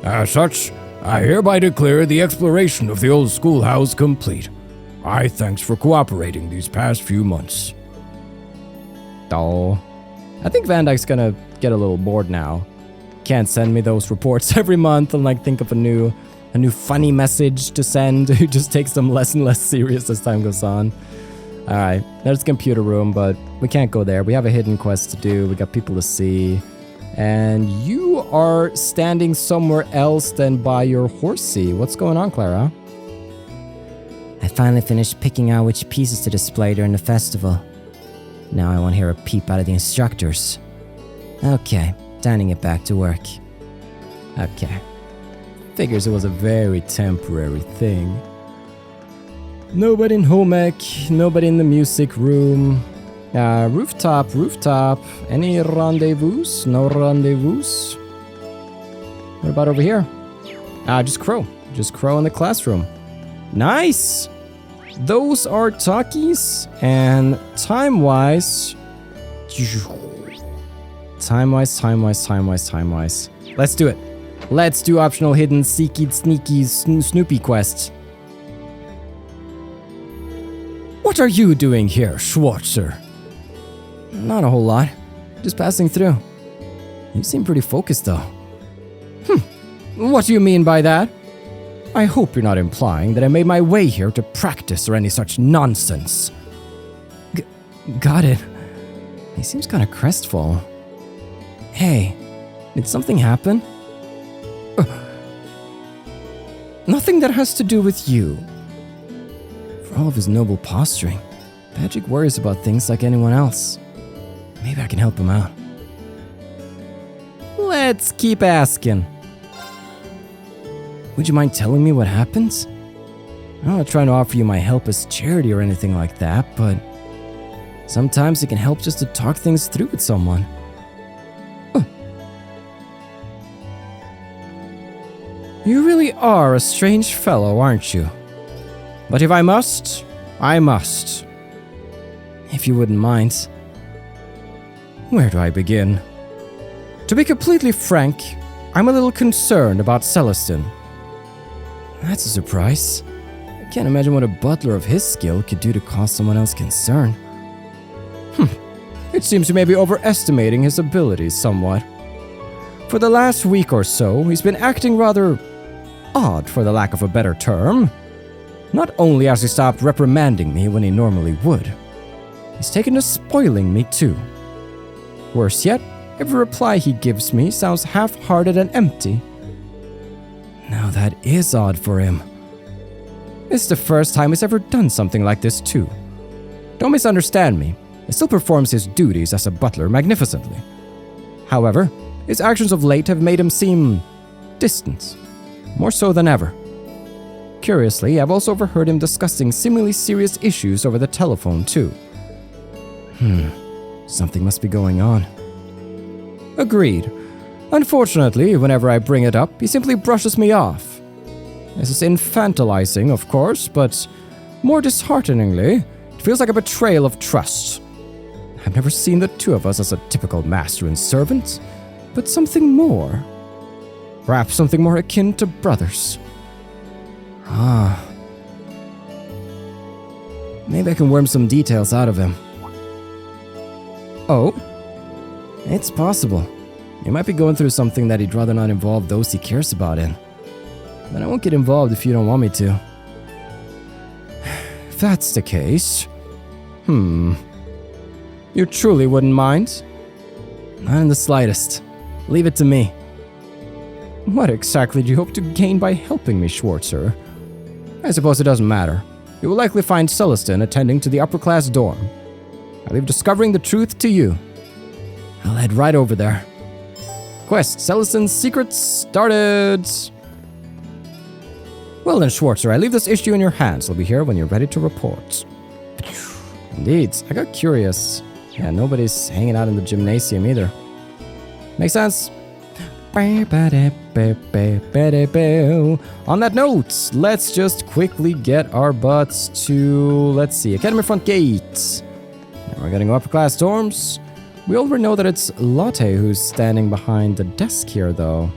As such, I hereby declare the exploration of the old schoolhouse complete. My thanks for cooperating these past few months.
Oh, I think Van Dyke's gonna get a little bored now. Can't send me those reports every month and think of a new funny message to send. It just takes them less and less serious as time goes on. Alright, there's the computer room, but we can't go there. We have a hidden quest to do. We got people to see. And you are standing somewhere else than by your horsey. What's going on, Clara?
I finally finished picking out which pieces to display during the festival. Now I want to hear a peep out of the instructors. Okay, time to get back to work.
Okay. Figures it was a very temporary thing. Nobody in home ec, nobody in the music room. Rooftop. Any rendezvous? No rendezvous? What about over here? Just Crow. Just Crow in the classroom. Nice! Those are talkies, and time-wise... Time-wise. Let's do it. Let's do optional hidden sneaky Snoopy quests. What are you doing here, Schwarzer? Not a whole lot. Just passing through. You seem pretty focused, though. What do you mean by that? I hope you're not implying that I made my way here to practice or any such nonsense. Got it. He seems kind of crestfallen. Hey, did something happen? Nothing that has to do with you. For all of his noble posturing, Patrick worries about things like anyone else. Maybe I can help him out. Let's keep asking. Would you mind telling me what happened? I'm not trying to offer you my help as charity or anything like that, but sometimes it can help just to talk things through with someone. You really are a strange fellow, aren't you? But if I must, I must. If you wouldn't mind. Where do I begin? To be completely frank, I'm a little concerned about Celestin. That's a surprise. I can't imagine what a butler of his skill could do to cause someone else concern. It seems you may be overestimating his abilities somewhat. For the last week or so, he's been acting rather odd, for the lack of a better term. Not only has he stopped reprimanding me when he normally would, he's taken to spoiling me too. Worse yet, every reply he gives me sounds half-hearted and empty. Now that is odd for him. It's the first time he's ever done something like this too. Don't misunderstand me. He still performs his duties as a butler magnificently. However, his actions of late have made him seem distant, more so than ever. Curiously, I've also overheard him discussing seemingly serious issues over the telephone too. Something must be going on. Agreed. Unfortunately, whenever I bring it up, he simply brushes me off. This is infantilizing, of course, but more dishearteningly, it feels like a betrayal of trust. I've never seen the two of us as a typical master and servant, but something more. Perhaps something more akin to brothers. Maybe I can worm some details out of him. Oh? It's possible. He might be going through something that he'd rather not involve those he cares about in. But I won't get involved if you don't want me to. If that's the case... You truly wouldn't mind? Not in the slightest. Leave it to me. What exactly do you hope to gain by helping me, Schwarzer? I suppose it doesn't matter. You will likely find Celestin attending to the upper-class dorm. I leave discovering the truth to you. I'll head right over there. quest, Celestin's secret started. Well then, Schwarzer, I leave this issue in your hands. I'll be here when you're ready to report. Indeed, I got curious. Yeah, nobody's hanging out in the gymnasium either. Makes sense. On that note, let's just quickly get our butts to, let's see, Academy Front Gate. Now we're getting upper class dorms. We already know that it's Lotte who's standing behind the desk here, though.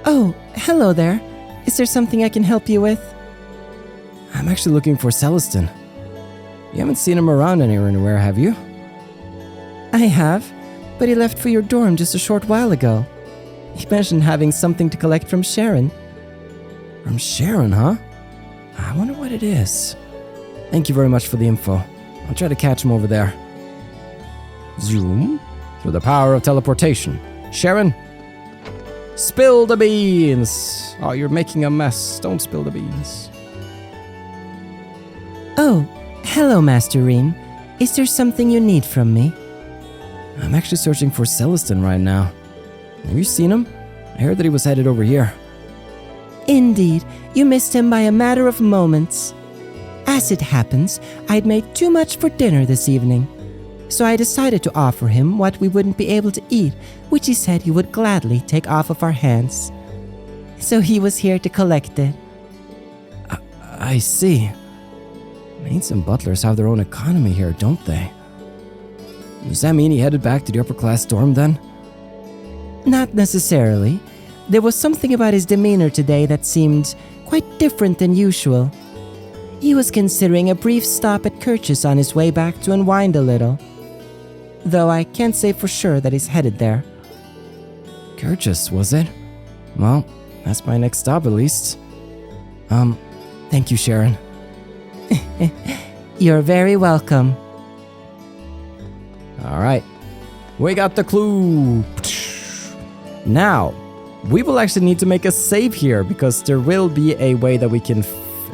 Oh, hello there. Is there something I can help you with?
I'm actually looking for Celestin. You haven't seen him around anywhere, have you?
I have, but he left for your dorm just a short while ago. He mentioned having something to collect from Sharon.
From Sharon, huh? I wonder what it is. Thank you very much for the info. I'll try to catch him over there. Zoom. Through the power of teleportation. Sharon? Spill the beans! Oh, you're making a mess. Don't spill the beans.
Oh, hello, Master Rean. Is there something you need from me?
I'm actually searching for Celestin right now. Have you seen him? I heard that he was headed over here.
Indeed, you missed him by a matter of moments. As it happens, I'd made too much for dinner this evening. So I decided to offer him what we wouldn't be able to eat, which he said he would gladly take off of our hands. So he was here to collect it.
I see. Maids and butlers have their own economy here, don't they? Does that mean he headed back to the upper class dorm then?
Not necessarily. There was something about his demeanor today that seemed quite different than usual. He was considering a brief stop at Kirch's on his way back to unwind a little. Though I can't say for sure that he's headed there.
Kirch's, was it? Well, that's my next stop at least. Thank you, Sharon.
You're very welcome.
Alright, we got the clue. Now, we will actually need to make a save here because there will be a way that we can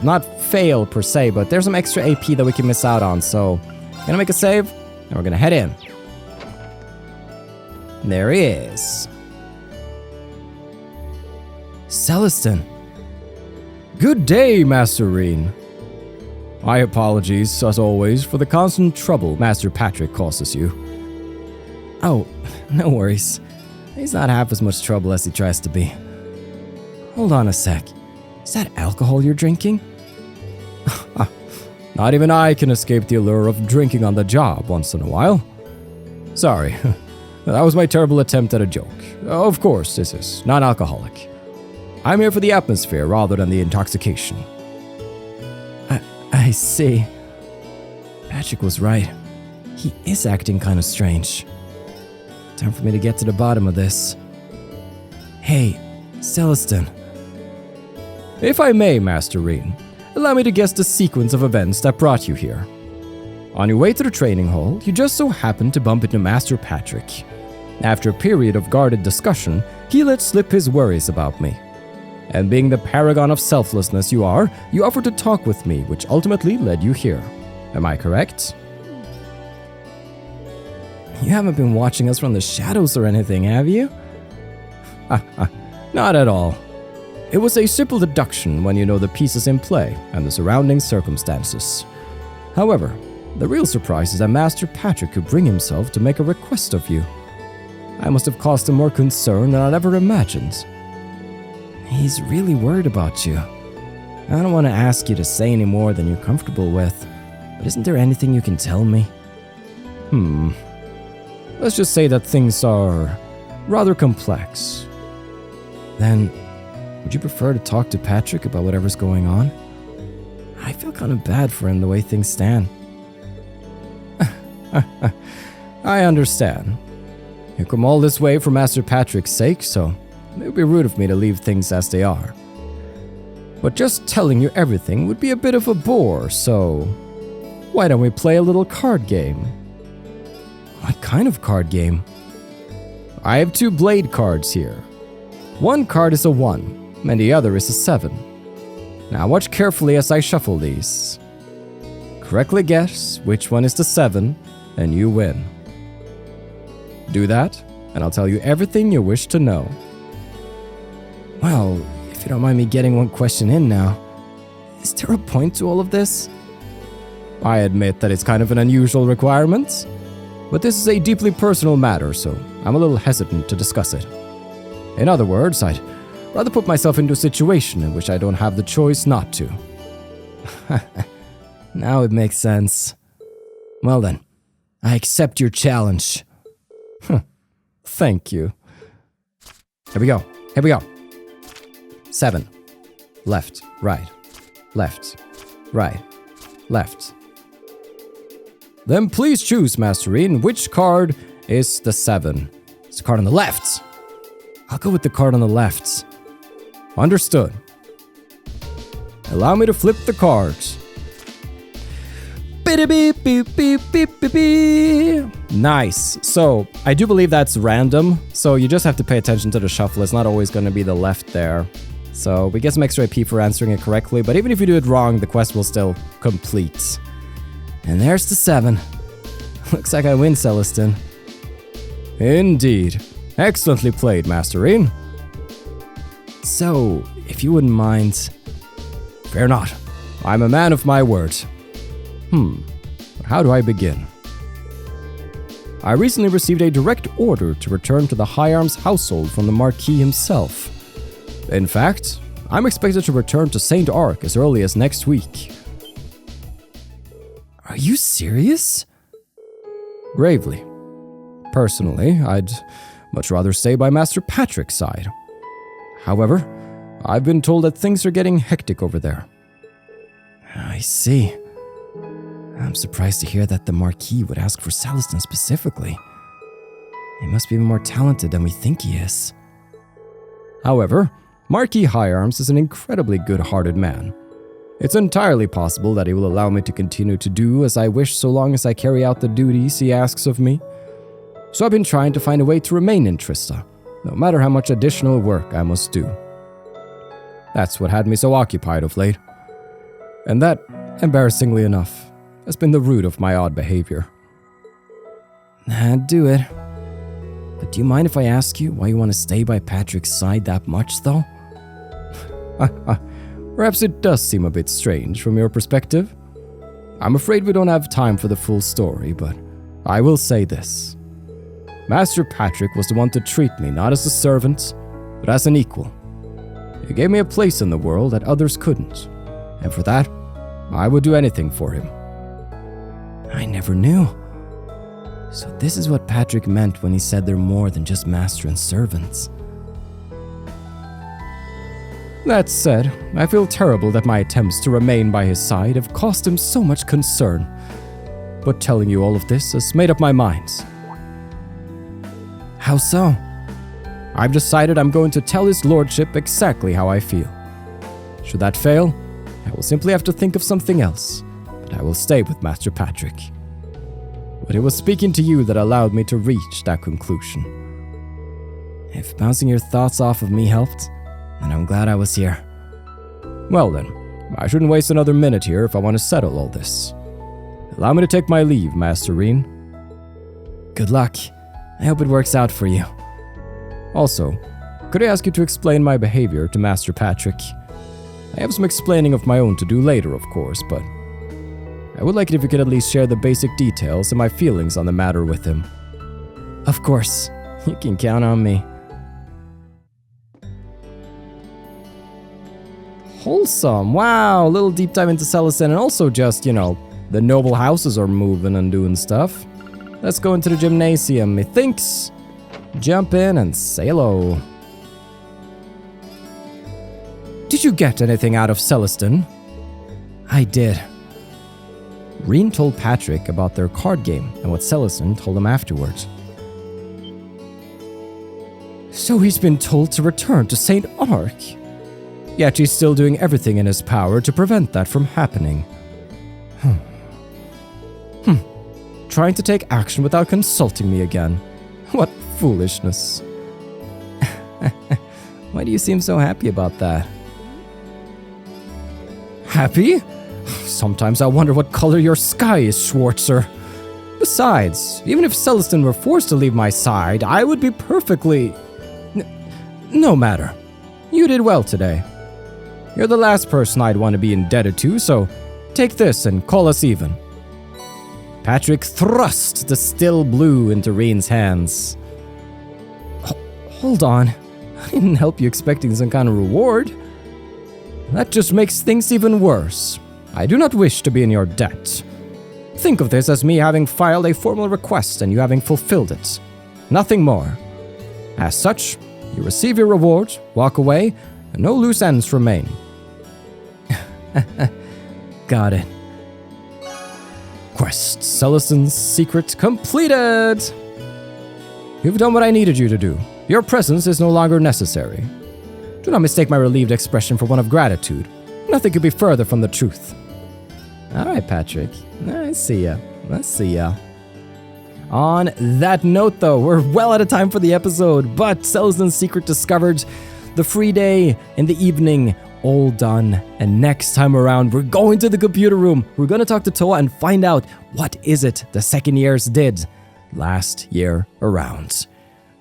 not fail per se, but there's some extra AP that we can miss out on. So, gonna make a save, and we're gonna head in. There he is. Celestin. Good day, Master Rean. My apologies, as always, for the constant trouble Master Patrick causes you. Oh, no worries. He's not half as much trouble as he tries to be. Hold on a sec. Is that alcohol you're drinking? Not even I can escape the allure of drinking on the job once in a while. Sorry, that was my terrible attempt at a joke. Of course, this is non-alcoholic. I'm here for the atmosphere rather than the intoxication. I see. Patrick was right. He is acting kind of strange. Time for me to get to the bottom of this. Hey, Celestin. If I may, Master Rean, allow me to guess the sequence of events that brought you here. On your way to the training hall, you just so happened to bump into Master Patrick. After a period of guarded discussion, he let slip his worries about me. And being the paragon of selflessness you are, you offered to talk with me, which ultimately led you here. Am I correct? You haven't been watching us from the shadows or anything, have you? Not at all. It was a simple deduction when you know the pieces in play and the surrounding circumstances. However, the real surprise is that Master Patrick could bring himself to make a request of you. I must have caused him more concern than I'd ever imagined. He's really worried about you. I don't want to ask you to say any more than you're comfortable with, but isn't there anything you can tell me? Let's just say that things are rather complex. Then, would you prefer to talk to Patrick about whatever's going on? I feel kind of bad for him the way things stand. I understand. You come all this way for Master Patrick's sake, so it would be rude of me to leave things as they are. But just telling you everything would be a bit of a bore, so why don't we play a little card game? What kind of card game? I have 2 blade cards here. One card is a 1, and the other is a 7. Now watch carefully as I shuffle these. Correctly guess which one is the 7, and you win. Do that, and I'll tell you everything you wish to know. Well, if you don't mind me getting one question in now, is there a point to all of this? I admit that it's kind of an unusual requirement, but this is a deeply personal matter, so I'm a little hesitant to discuss it. In other words, I'd rather put myself into a situation in which I don't have the choice not to. Now it makes sense. Well then, I accept your challenge. Thank you. Here we go. 7. Left, right, left, right, left. Then please choose, Master Rean, which card is the 7. It's the card on the left. I'll go with the card on the left. Understood. Allow me to flip the cards. Nice. So, I do believe that's random, so you just have to pay attention to the shuffle. It's not always going to be the left there. So, we get some extra AP for answering it correctly, but even if you do it wrong, the quest will still complete. And there's the 7. Looks like I win, Celestin. Indeed. Excellently played, Master Rean. So, if you wouldn't mind... Fear not. I'm a man of my word. How do I begin? I recently received a direct order to return to the High Arms household from the Marquis himself. In fact, I'm expected to return to St. Ark as early as next week. Are you serious? Gravely. Personally, I'd much rather stay by Master Patrick's side. However, I've been told that things are getting hectic over there. I see. I'm surprised to hear that the Marquis would ask for Celestin specifically. He must be more talented than we think he is. However, Marquis High Arms is an incredibly good-hearted man. It's entirely possible that he will allow me to continue to do as I wish so long as I carry out the duties he asks of me. So I've been trying to find a way to remain in Trista, no matter how much additional work I must do. That's what had me so occupied of late. And that, embarrassingly enough, has been the root of my odd behavior. Do it. But do you mind if I ask you why you want to stay by Patrick's side that much, though? Perhaps it does seem a bit strange from your perspective. I'm afraid we don't have time for the full story, but I will say this. Master Patrick was the one to treat me not as a servant, but as an equal. He gave me a place in the world that others couldn't, and for that, I would do anything for him. I never knew. So this is what Patrick meant when he said they're more than just master and servants. That said, I feel terrible that my attempts to remain by his side have caused him so much concern. But telling you all of this has made up my mind. How so? I've decided I'm going to tell his lordship exactly how I feel. Should that fail, I will simply have to think of something else. I will stay with Master Patrick. But it was speaking to you that allowed me to reach that conclusion. If bouncing your thoughts off of me helped, then I'm glad I was here. Well then, I shouldn't waste another minute here if I want to settle all this. Allow me to take my leave, Master Rean. Good luck. I hope it works out for you. Also, could I ask you to explain my behavior to Master Patrick? I have some explaining of my own to do later, of course, but I would like it if you could at least share the basic details and my feelings on the matter with him. Of course. You can count on me. Wholesome. Wow, a little deep dive into Celestin and also just, the noble houses are moving and doing stuff. Let's go into the gymnasium, methinks. Jump in and say hello. Did you get anything out of Celestin? I did. Rean told Patrick about their card game and what Celestin told him afterwards. So he's been told to return to St. Ark. Yet he's still doing everything in his power to prevent that from happening. Trying to take action without consulting me again. What foolishness. Why do you seem so happy about that? Happy? Sometimes I wonder what color your sky is, Schwarzer. Besides, even if Celestin were forced to leave my side, I would be perfectly... No matter. You did well today. You're the last person I'd want to be indebted to, so take this and call us even. Patrick thrust the still blue into Rean's hands. Hold on. I didn't help you expecting some kind of reward. That just makes things even worse. I do not wish to be in your debt. Think of this as me having filed a formal request and you having fulfilled it. Nothing more. As such, you receive your reward, walk away, and no loose ends remain. Got it. Quest Celestin's secret completed! You've done what I needed you to do. Your presence is no longer necessary. Do not mistake my relieved expression for one of gratitude. Nothing could be further from the truth. Alright, Patrick. I see ya. On that note, though, we're well out of time for the episode, but Celestin's secret discovered, the free day in the evening, all done. And next time around, we're going to the computer room. We're going to talk to Toa and find out what is it the second years did last year around.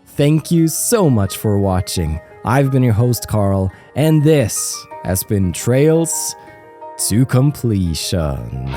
Thank you so much for watching. I've been your host, Carl, and this has been Trails to Completion.